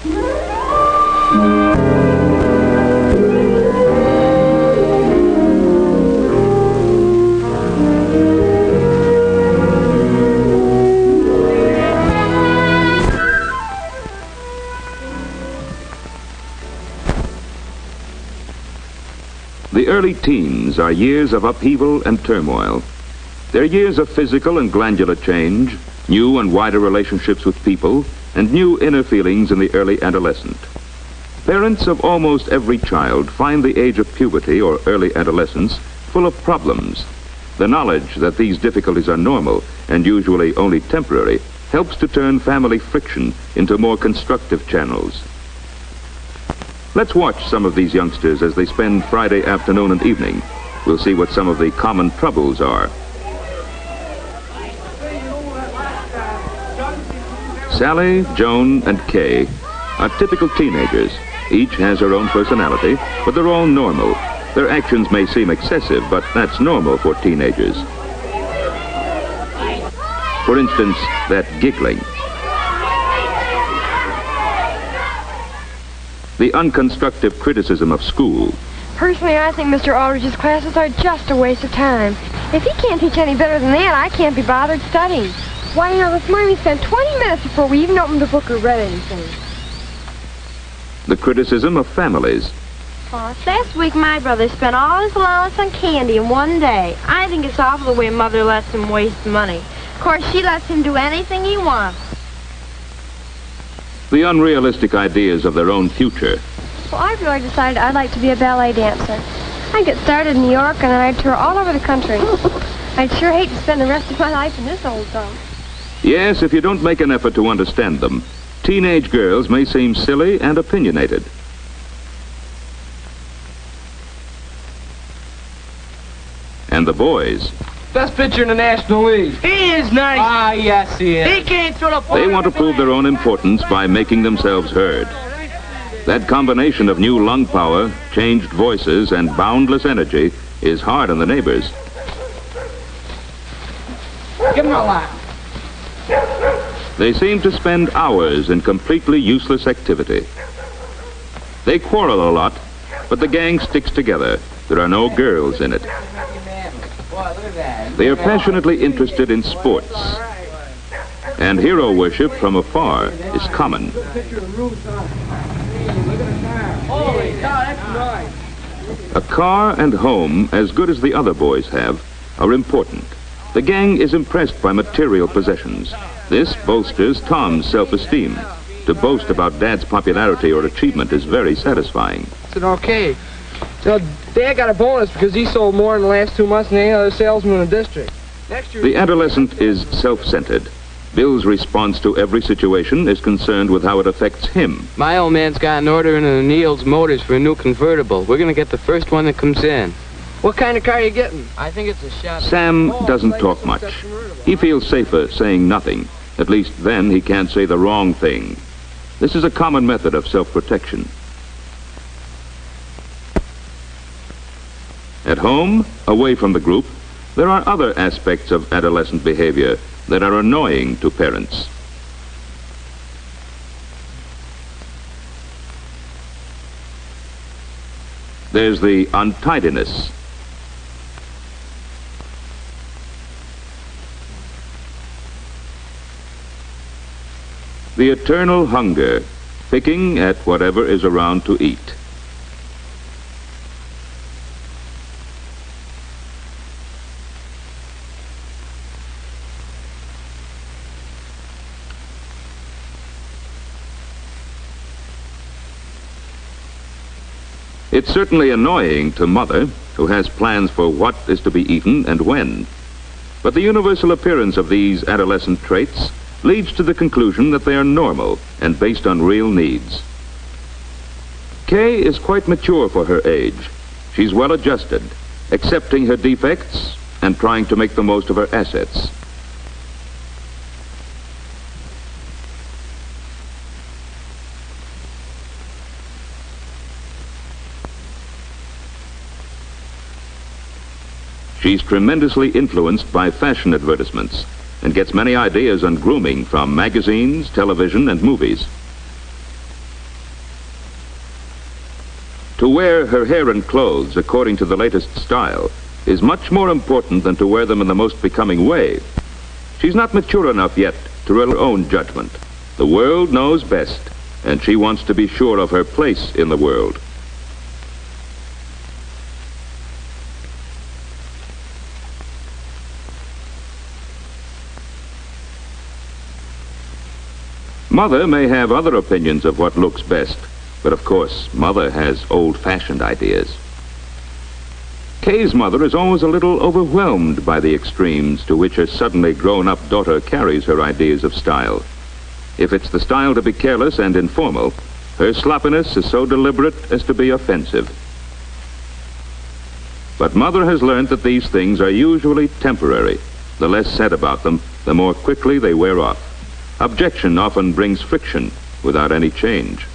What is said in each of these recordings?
The early teens are years of upheaval and turmoil. They're years of physical and glandular change, new and wider relationships with people, and new inner feelings in the early adolescent. Parents of almost every child find the age of puberty or early adolescence full of problems. The knowledge that these difficulties are normal and usually only temporary helps to turn family friction into more constructive channels. Let's watch some of these youngsters as they spend Friday afternoon and evening. We'll see what some of the common troubles are. Sally, Joan, and Kay are typical teenagers. Each has her own personality, but they're all normal. Their actions may seem excessive, but that's normal for teenagers. For instance, that giggling. The unconstructive criticism of school. Personally, I think Mr. Aldrich's classes are just a waste of time. If he can't teach any better than that, I can't be bothered studying. Why, this morning we spent 20 minutes before we even opened a book or read anything. The criticism of families. Last week my brother spent all his allowance on candy in one day. I think it's awful the way Mother lets him waste money. Of course, she lets him do anything he wants. The unrealistic ideas of their own future. Well, I've really decided I'd like to be a ballet dancer. I'd get started in New York and then I'd tour all over the country. I'd sure hate to spend the rest of my life in this old dump. Yes, if you don't make an effort to understand them, teenage girls may seem silly and opinionated. And the boys. Best pitcher in the National League. He is nice. Ah, yes, he is. He can't throw the ball. They want to prove their own importance by making themselves heard. That combination of new lung power, changed voices, and boundless energy is hard on the neighbors. Give him a lot. They seem to spend hours in completely useless activity. They quarrel a lot, but the gang sticks together. There are no girls in it. They are passionately interested in sports. And hero worship from afar is common. A car and home, as good as the other boys have, are important. The gang is impressed by material possessions. This bolsters Tom's self-esteem. To boast about Dad's popularity or achievement is very satisfying. It's an okay. So Dad got a bonus because he sold more in the last 2 months than any other salesman in the district. Next year, the adolescent is self-centered. Bill's response to every situation is concerned with how it affects him. My old man's got an order in the Neil's Motors for a new convertible. We're going to get the first one that comes in. What kind of car are you getting? I think it's a shot. Sam doesn't talk much. He feels safer saying nothing. At least then he can't say the wrong thing. This is a common method of self-protection. At home, away from the group, there are other aspects of adolescent behavior that are annoying to parents. There's the untidiness. The eternal hunger, picking at whatever is around to eat. It's certainly annoying to Mother, who has plans for what is to be eaten and when. But the universal appearance of these adolescent traits leads to the conclusion that they are normal and based on real needs. Kay is quite mature for her age. She's well adjusted, accepting her defects and trying to make the most of her assets. She's tremendously influenced by fashion advertisements and gets many ideas on grooming from magazines, television, and movies. To wear her hair and clothes according to the latest style is much more important than to wear them in the most becoming way. She's not mature enough yet to rely on her own judgment. The world knows best, and she wants to be sure of her place in the world. Mother may have other opinions of what looks best, but of course, Mother has old-fashioned ideas. Kay's mother is always a little overwhelmed by the extremes to which her suddenly grown-up daughter carries her ideas of style. If it's the style to be careless and informal, her sloppiness is so deliberate as to be offensive. But Mother has learned that these things are usually temporary. The less said about them, the more quickly they wear off. Objection often brings friction without any change.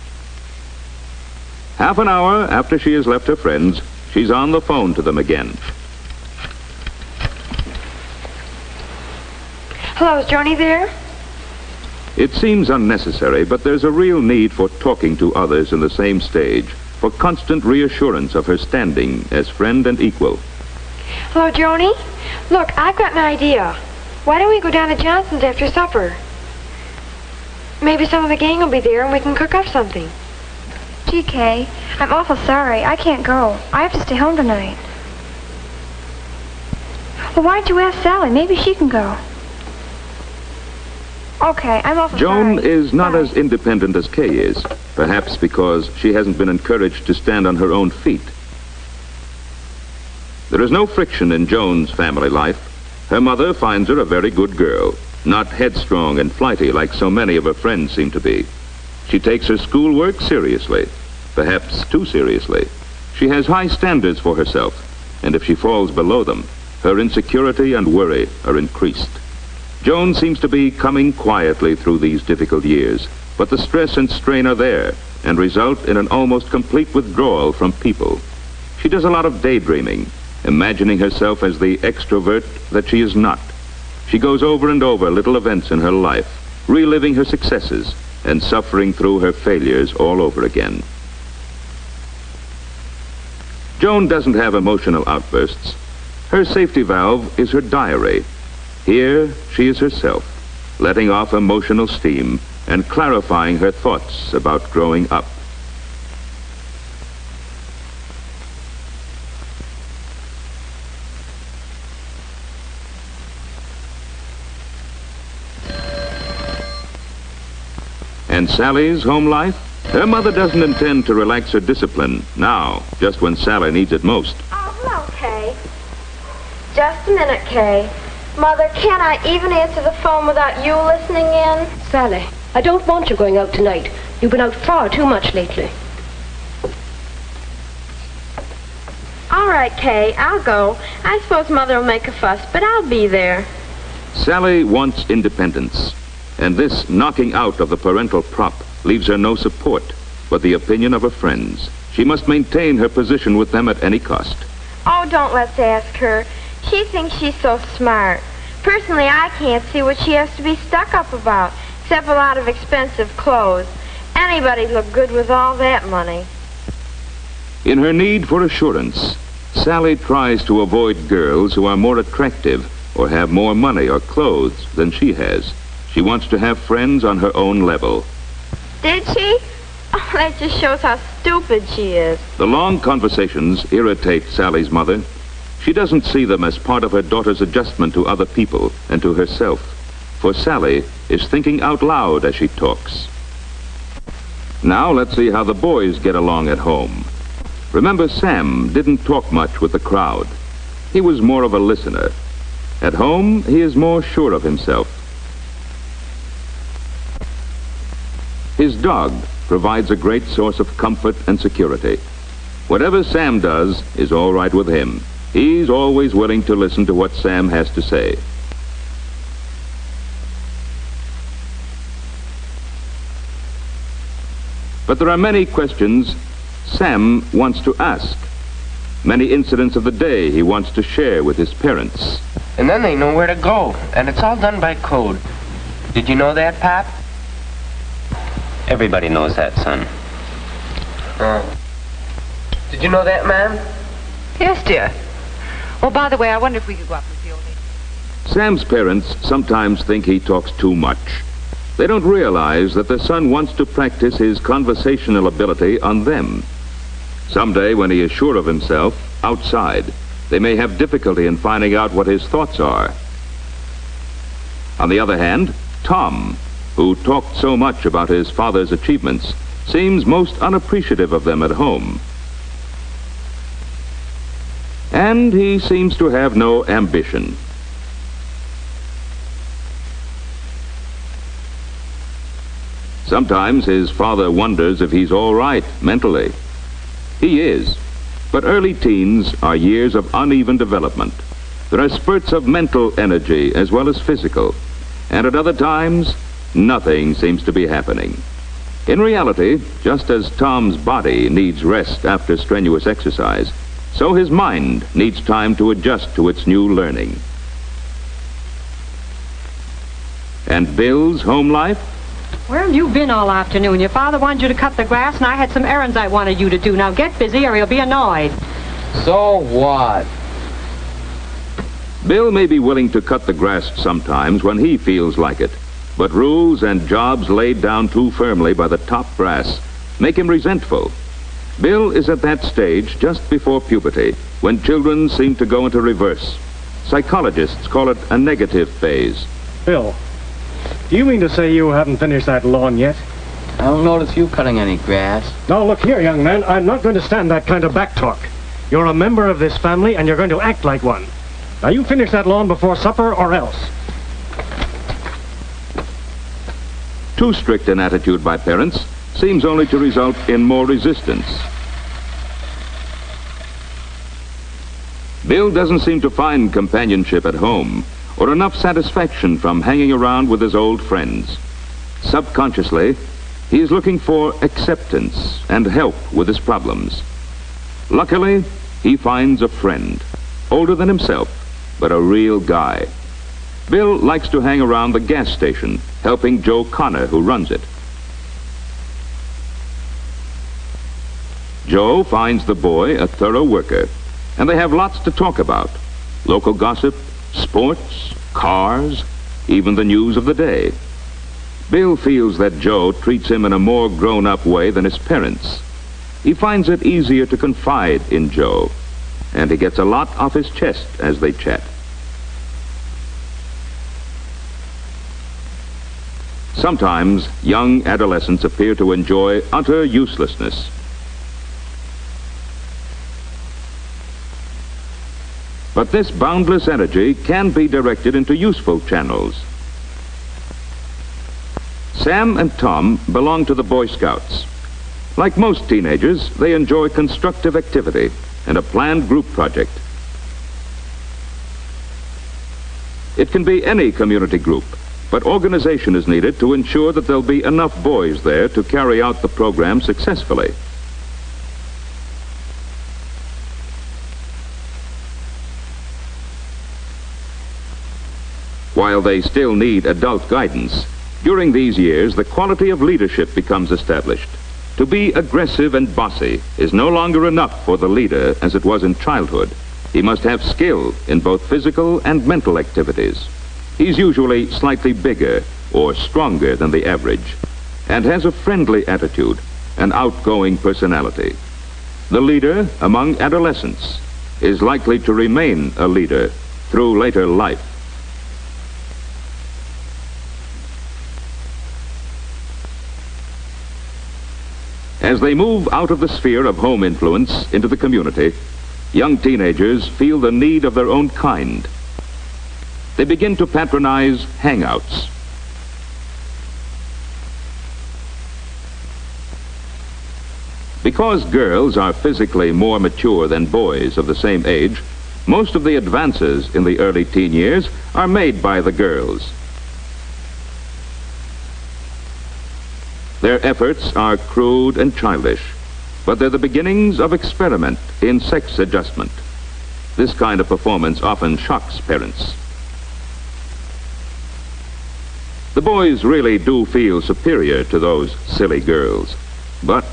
Half an hour after she has left her friends, she's on the phone to them again. Hello, is Joni there? It seems unnecessary, but there's a real need for talking to others in the same stage, for constant reassurance of her standing as friend and equal. Hello, Joni? Look, I've got an idea. Why don't we go down to Johnson's after supper? Maybe some of the gang will be there and we can cook up something. Gee, Kay, I'm awful sorry. I can't go. I have to stay home tonight. Well, why don't you ask Sally? Maybe she can go. Okay, I'm awful Joan sorry. is not Bye. as independent as Kay is, perhaps because she hasn't been encouraged to stand on her own feet. There is no friction in Joan's family life. Her mother finds her a very good girl, not headstrong and flighty like so many of her friends seem to be. She takes her schoolwork seriously, perhaps too seriously. She has high standards for herself, and if she falls below them, her insecurity and worry are increased. Joan seems to be coming quietly through these difficult years, but the stress and strain are there and result in an almost complete withdrawal from people. She does a lot of daydreaming, imagining herself as the extrovert that she is not. She goes over and over little events in her life, reliving her successes and suffering through her failures all over again. Joan doesn't have emotional outbursts. Her safety valve is her diary. Here she is herself, letting off emotional steam and clarifying her thoughts about growing up. And Sally's home life? Her mother doesn't intend to relax her discipline now, just when Sally needs it most. Oh, hello, Kay. Just a minute, Kay. Mother, can I even answer the phone without you listening in? Sally, I don't want you going out tonight. You've been out far too much lately. All right, Kay, I'll go. I suppose Mother will make a fuss, but I'll be there. Sally wants independence, and this knocking out of the parental prop leaves her no support but the opinion of her friends. She must maintain her position with them at any cost. Oh, don't let's ask her. She thinks she's so smart. Personally, I can't see what she has to be stuck up about, except a lot of expensive clothes. Anybody'd look good with all that money. In her need for assurance, Sally tries to avoid girls who are more attractive or have more money or clothes than she has. She wants to have friends on her own level. Did she? Oh, that just shows how stupid she is. The long conversations irritate Sally's mother. She doesn't see them as part of her daughter's adjustment to other people and to herself. For Sally is thinking out loud as she talks. Now let's see how the boys get along at home. Remember, Sam didn't talk much with the crowd. He was more of a listener. At home, he is more sure of himself. His dog provides a great source of comfort and security. Whatever Sam does is all right with him. He's always willing to listen to what Sam has to say. But there are many questions Sam wants to ask. Many incidents of the day he wants to share with his parents. And then they know where to go, and it's all done by code. Did you know that, Pop? Everybody knows that, son. Did you know that, ma'am? Yes, dear. Oh, by the way, I wonder if we could go up with the old lady. Sam's parents sometimes think he talks too much. They don't realize that their son wants to practice his conversational ability on them. Someday, when he is sure of himself, outside, they may have difficulty in finding out what his thoughts are. On the other hand, Tom, who talked so much about his father's achievements, seems most unappreciative of them at home. And he seems to have no ambition. Sometimes his father wonders if he's all right mentally. He is, but early teens are years of uneven development. There are spurts of mental energy as well as physical, and at other times, nothing seems to be happening. In reality, just as Tom's body needs rest after strenuous exercise, so his mind needs time to adjust to its new learning. And Bill's home life? Where have you been all afternoon? Your father wanted you to cut the grass, and I had some errands I wanted you to do. Now get busy or he'll be annoyed. So what? Bill may be willing to cut the grass sometimes when he feels like it, but rules and jobs laid down too firmly by the top brass make him resentful. Bill is at that stage just before puberty, when children seem to go into reverse. Psychologists call it a negative phase. Bill, do you mean to say you haven't finished that lawn yet? I don't notice you cutting any grass. Now, look here, young man. I'm not going to stand that kind of back talk. You're a member of this family, and you're going to act like one. Now, you finish that lawn before supper, or else. Too strict an attitude by parents seems only to result in more resistance. Bill doesn't seem to find companionship at home or enough satisfaction from hanging around with his old friends. Subconsciously, he is looking for acceptance and help with his problems. Luckily, he finds a friend, older than himself, but a real guy. Bill likes to hang around the gas station, helping Joe Connor, who runs it. Joe finds the boy a thorough worker, and they have lots to talk about. Local gossip, sports, cars, even the news of the day. Bill feels that Joe treats him in a more grown-up way than his parents. He finds it easier to confide in Joe, and he gets a lot off his chest as they chat. Sometimes young adolescents appear to enjoy utter uselessness. But this boundless energy can be directed into useful channels. Sam and Tom belong to the Boy Scouts. Like most teenagers, they enjoy constructive activity and a planned group project. It can be any community group, but organization is needed to ensure that there'll be enough boys there to carry out the program successfully. While they still need adult guidance, during these years the quality of leadership becomes established. To be aggressive and bossy is no longer enough for the leader as it was in childhood. He must have skill in both physical and mental activities. He's usually slightly bigger or stronger than the average and has a friendly attitude, an outgoing personality. The leader among adolescents is likely to remain a leader through later life. As they move out of the sphere of home influence into the community, young teenagers feel the need of their own kind. They begin to patronize hangouts. Because girls are physically more mature than boys of the same age, most of the advances in the early teen years are made by the girls. Their efforts are crude and childish, but they're the beginnings of experiment in sex adjustment. This kind of performance often shocks parents. The boys really do feel superior to those silly girls, but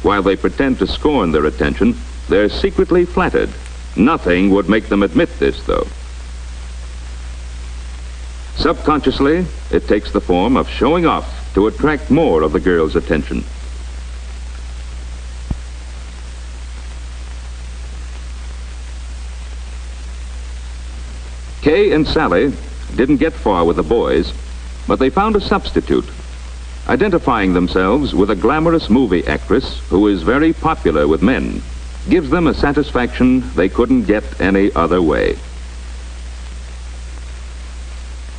while they pretend to scorn their attention, they're secretly flattered. Nothing would make them admit this, though. Subconsciously, it takes the form of showing off to attract more of the girl's attention. Kay and Sally didn't get far with the boys, but they found a substitute, identifying themselves with a glamorous movie actress who is very popular with men. Gives them a satisfaction they couldn't get any other way.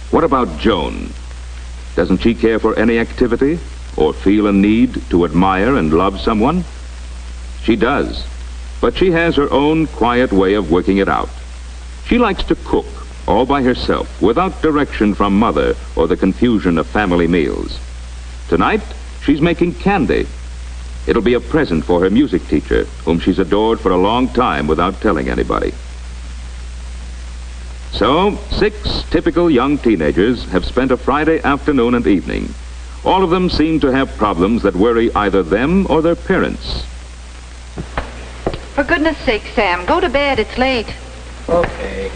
What about Joan? Doesn't she care for any activity or feel a need to admire and love someone? She does, but she has her own quiet way of working it out. She likes to cook all by herself, without direction from Mother or the confusion of family meals. Tonight, she's making candy. It'll be a present for her music teacher, whom she's adored for a long time without telling anybody. So, 6 typical young teenagers have spent a Friday afternoon and evening. All of them seem to have problems that worry either them or their parents. For goodness sake, Sam, go to bed. It's late. Okay.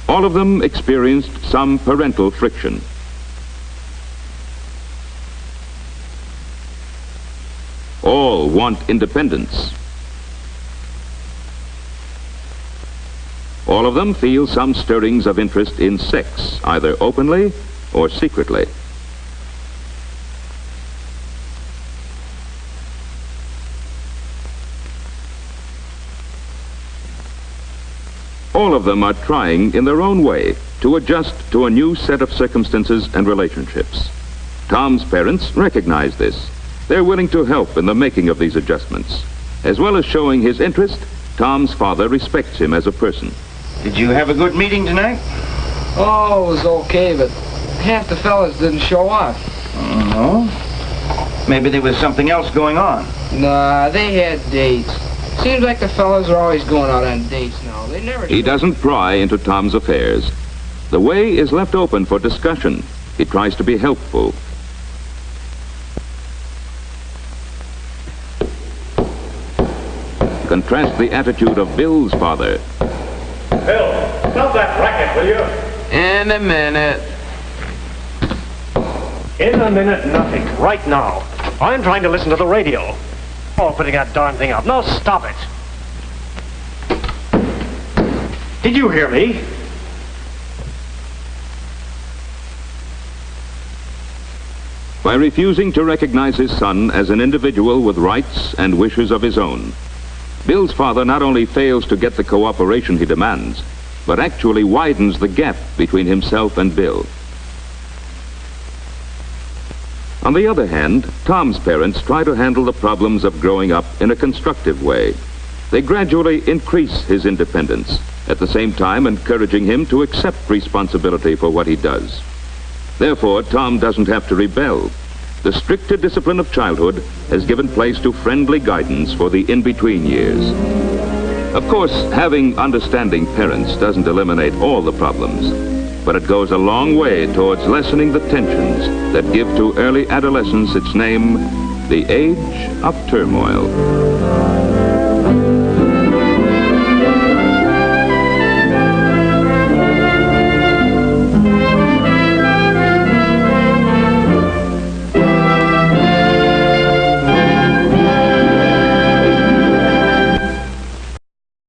All of them experienced some parental friction. All want independence. All of them feel some stirrings of interest in sex, either openly or secretly. All of them are trying in their own way to adjust to a new set of circumstances and relationships. Tom's parents recognize this. They're willing to help in the making of these adjustments. As well as showing his interest, Tom's father respects him as a person. Did you have a good meeting tonight? Oh, it was okay, but half the fellas didn't show up. Oh? Maybe there was something else going on. Nah, they had dates. Seems like the fellas are always going out on dates now. They never do. He doesn't pry into Tom's affairs. The way is left open for discussion. He tries to be helpful. Contrast the attitude of Bill's father. Bill, stop that racket, will you? In a minute. In a minute, nothing. Right now. I'm trying to listen to the radio. Oh, putting that darn thing up. No, stop it. Did you hear me? By refusing to recognize his son as an individual with rights and wishes of his own, Bill's father not only fails to get the cooperation he demands, but actually widens the gap between himself and Bill. On the other hand, Tom's parents try to handle the problems of growing up in a constructive way. They gradually increase his independence, at the same time encouraging him to accept responsibility for what he does. Therefore, Tom doesn't have to rebel. The stricter discipline of childhood has given place to friendly guidance for the in-between years. Of course, having understanding parents doesn't eliminate all the problems, but it goes a long way towards lessening the tensions that give to early adolescence its name, the age of turmoil.